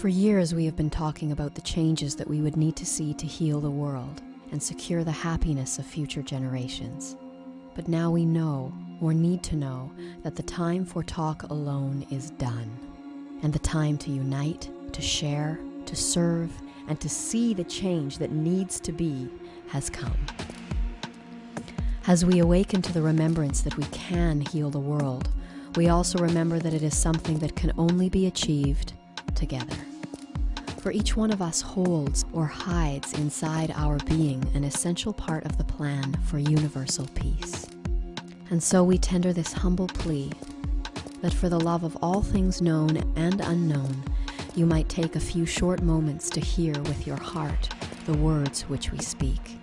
For years, we have been talking about the changes that we would need to see to heal the world and secure the happiness of future generations. But now we know, or need to know, that the time for talk alone is done, and the time to unite, to share, to serve, and to see the change that needs to be has come. As we awaken to the remembrance that we can heal the world, we also remember that it is something that can only be achieved together. For each one of us holds or hides inside our being an essential part of the plan for universal peace. And so we tender this humble plea that for the love of all things known and unknown, you might take a few short moments to hear with your heart the words which we speak.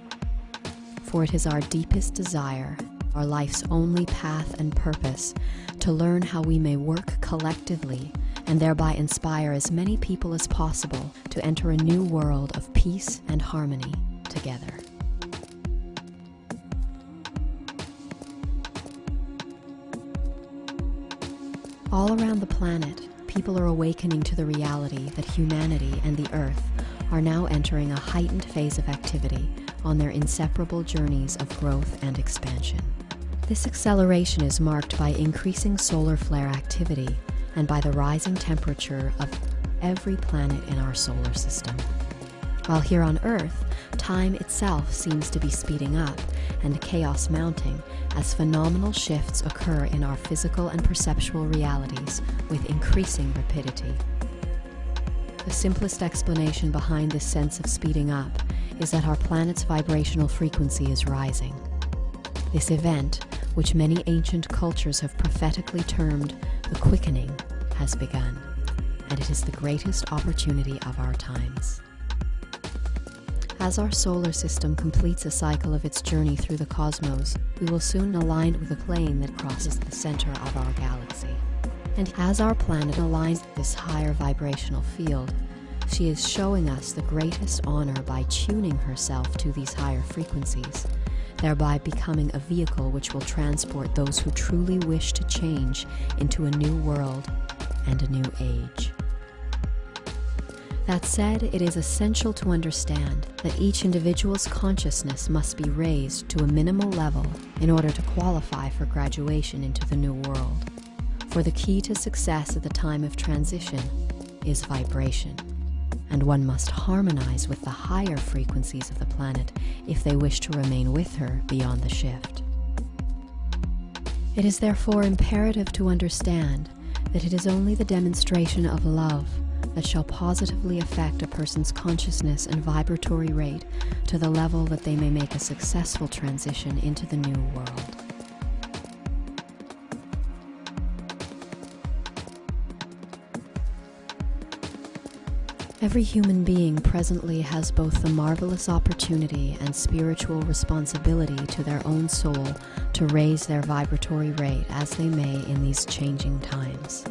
For it is our deepest desire, our life's only path and purpose, to learn how we may work collectively and thereby inspire as many people as possible to enter a new world of peace and harmony together. All around the planet, people are awakening to the reality that humanity and the Earth are now entering a heightened phase of activity on their inseparable journeys of growth and expansion. This acceleration is marked by increasing solar flare activity and by the rising temperature of every planet in our solar system. While here on Earth, time itself seems to be speeding up and chaos mounting as phenomenal shifts occur in our physical and perceptual realities with increasing rapidity. The simplest explanation behind this sense of speeding up is that our planet's vibrational frequency is rising. This event, which many ancient cultures have prophetically termed the quickening, has begun, and it is the greatest opportunity of our times. As our solar system completes a cycle of its journey through the cosmos, we will soon align with a plane that crosses the center of our galaxy. And as our planet aligns with this higher vibrational field, she is showing us the greatest honor by tuning herself to these higher frequencies, thereby becoming a vehicle which will transport those who truly wish to change into a new world and a new age. That said, it is essential to understand that each individual's consciousness must be raised to a minimal level in order to qualify for graduation into the new world. For the key to success at the time of transition is vibration, and one must harmonize with the higher frequencies of the planet if they wish to remain with her beyond the shift. It is therefore imperative to understand that it is only the demonstration of love that shall positively affect a person's consciousness and vibratory rate to the level that they may make a successful transition into the new world. Every human being presently has both the marvelous opportunity and spiritual responsibility to their own soul to raise their vibratory rate as they may in these changing times.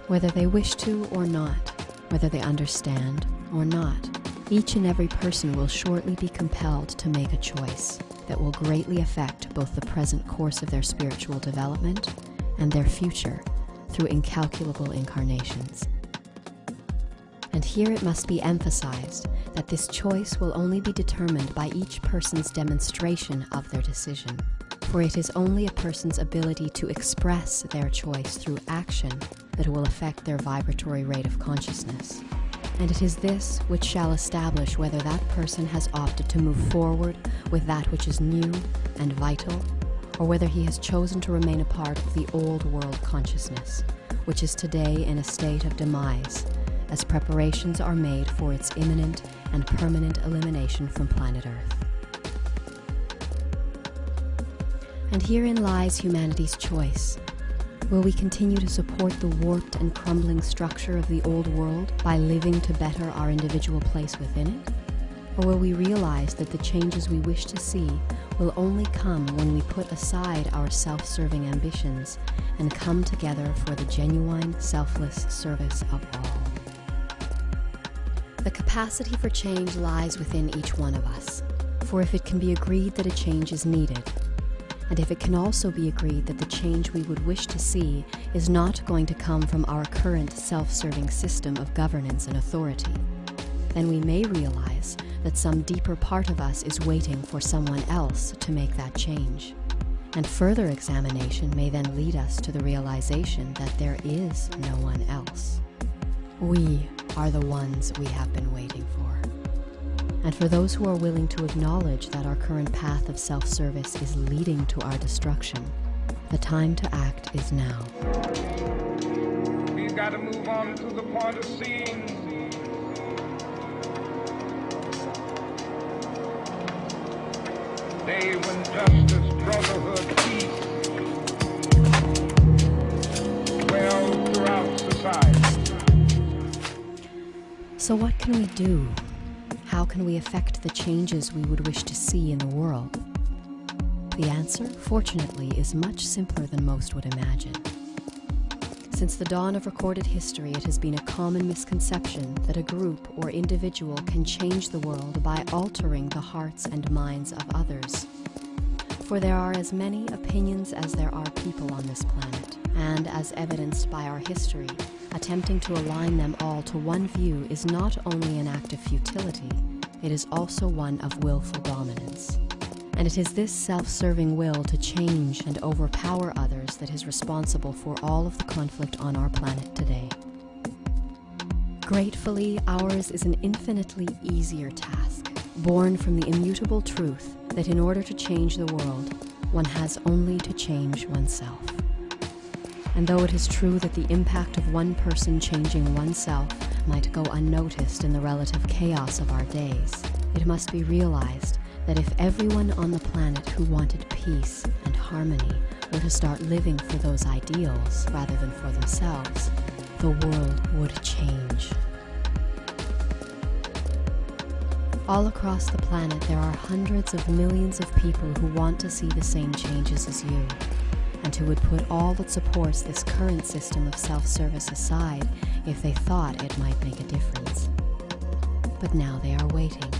Whether they wish to or not, whether they understand or not, each and every person will shortly be compelled to make a choice that will greatly affect both the present course of their spiritual development and their future through incalculable incarnations. And here it must be emphasized that this choice will only be determined by each person's demonstration of their decision, for it is only a person's ability to express their choice through action that will affect their vibratory rate of consciousness. And it is this which shall establish whether that person has opted to move forward with that which is new and vital, or whether he has chosen to remain a part of the old world consciousness, which is today in a state of demise, as preparations are made for its imminent and permanent elimination from planet Earth. And herein lies humanity's choice. Will we continue to support the warped and crumbling structure of the old world by living to better our individual place within it? Or will we realize that the changes we wish to see will only come when we put aside our self-serving ambitions and come together for the genuine, selfless service of all? The capacity for change lies within each one of us, for if it can be agreed that a change is needed, And if it can also be agreed that the change we would wish to see is not going to come from our current self-serving system of governance and authority, then we may realize that some deeper part of us is waiting for someone else to make that change. And further examination may then lead us to the realization that there is no one else. We are the ones we have been waiting for. And for those who are willing to acknowledge that our current path of self-service is leading to our destruction, the time to act is now. We've got to move on to the point of seeing day when justice, brotherhood, peace dwell throughout society. So what can we do? How can we affect the changes we would wish to see in the world? The answer, fortunately, is much simpler than most would imagine. Since the dawn of recorded history, it has been a common misconception that a group or individual can change the world by altering the hearts and minds of others. For there are as many opinions as there are people on this planet, and as evidenced by our history, attempting to align them all to one view is not only an act of futility, it is also one of willful dominance. And it is this self-serving will to change and overpower others that is responsible for all of the conflict on our planet today. Gratefully, ours is an infinitely easier task, born from the immutable truth that in order to change the world, one has only to change oneself. And though it is true that the impact of one person changing oneself might go unnoticed in the relative chaos of our days, it must be realized that if everyone on the planet who wanted peace and harmony were to start living for those ideals rather than for themselves, the world would change. All across the planet, there are hundreds of millions of people who want to see the same changes as you, and who would put all that supports this current system of self-service aside if they thought it might make a difference. But now they are waiting,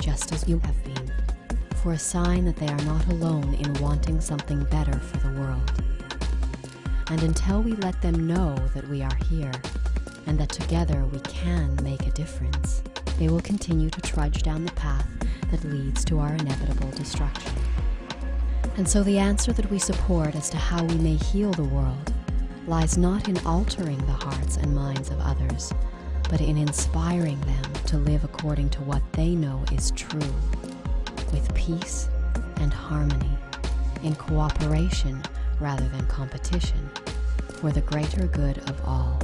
just as you have been, for a sign that they are not alone in wanting something better for the world. And until we let them know that we are here, and that together we can make a difference, they will continue to trudge down the path that leads to our inevitable destruction. And so the answer that we support as to how we may heal the world lies not in altering the hearts and minds of others, but in inspiring them to live according to what they know is true, with peace and harmony, in cooperation rather than competition, for the greater good of all.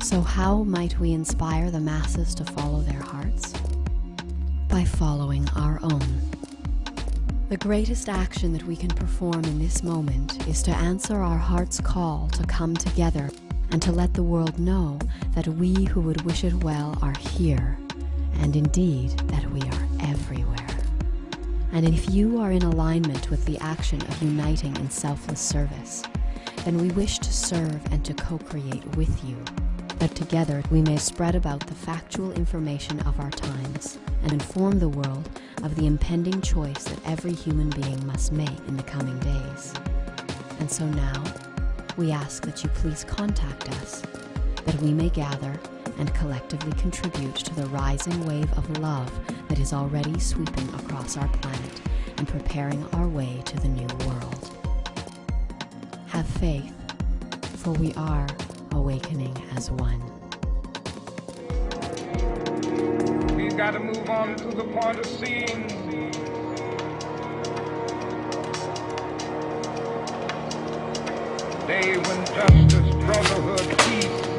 So how might we inspire the masses to follow their hearts? By following our own. The greatest action that we can perform in this moment is to answer our heart's call to come together and to let the world know that we who would wish it well are here, and indeed that we are everywhere. And if you are in alignment with the action of uniting in selfless service, then we wish to serve and to co-create with you, that together we may spread about the factual information of our times and inform the world of the impending choice that every human being must make in the coming days. And so now, we ask that you please contact us, that we may gather and collectively contribute to the rising wave of love that is already sweeping across our planet and preparing our way to the new world. Have faith, for we are awakening as one. We've got to move on to the point of seeing day when justice, brotherhood, peace